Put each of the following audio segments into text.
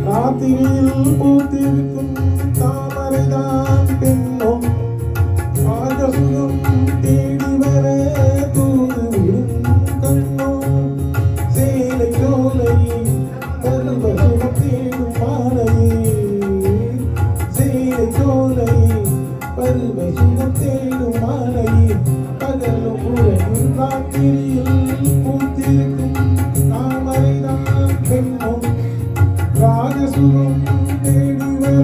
ராத்திரியில் பூத்திருக்கும் தாமரைதான் பெண்ணும் ஆகசுகம் தேடி வர தூதுவிடும் கண்ணும் சேலை சோலை பருவசுகம் தேடும் மாலையே சேலை சோலை பருவசுகம் தேடும் மாலையே பகலும் உலகில் ராத்திரியில் பூத்திருக்கும் தாமரைதான் பெண்ணும் ராஜசுகம் தேடி வர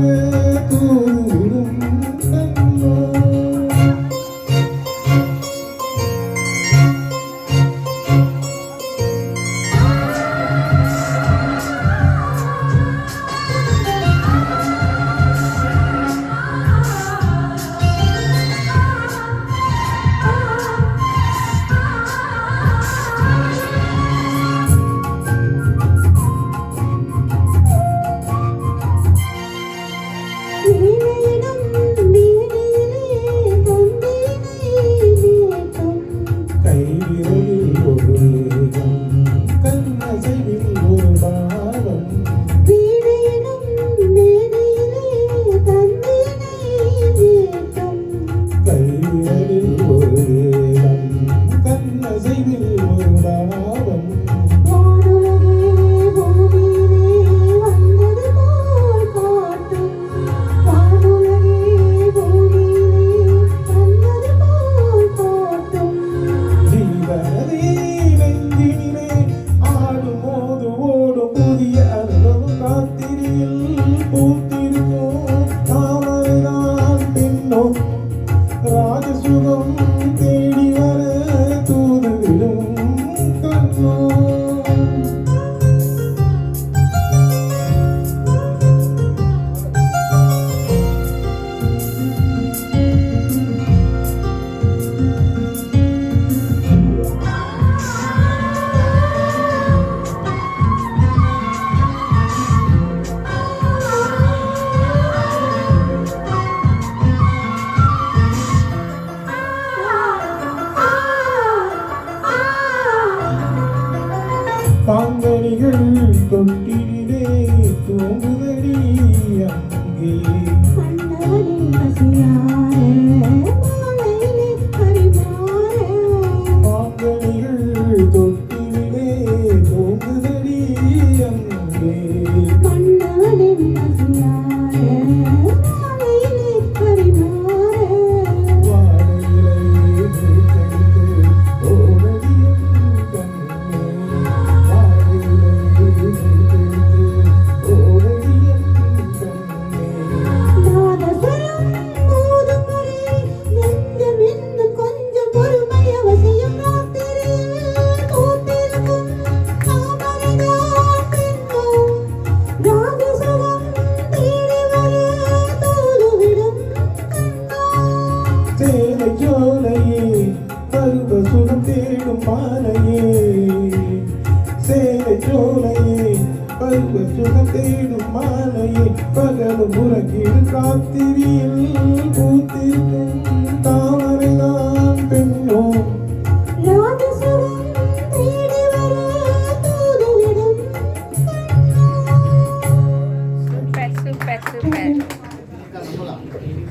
தூதுவிடும் கண்ணோ. கைவிரலில் ஒரு வேகம் கண்ணசைவில் ஒரு பாவம் கைவிரலில் ஒரு வேகம் கண்ணசைவில் ஒரு பாவம் ராஜசுகம் தேடி வர தூதுவிடும் கண்ணோ. பாங்கனிகள் தொட்டிலே தூங்குதடி அங்கே பாங்கனிகள் தொட்டிலே தூங்குதடி அங்கே சேலை சோலையே பருவசுகம் தேடும் மாலையே சேலை சோலையே பருவசுகம் தேடும் மாலையே பகலும் உறங்கிடும் ராத்திரியில் பூத்திருக்கும் தாமரைதான்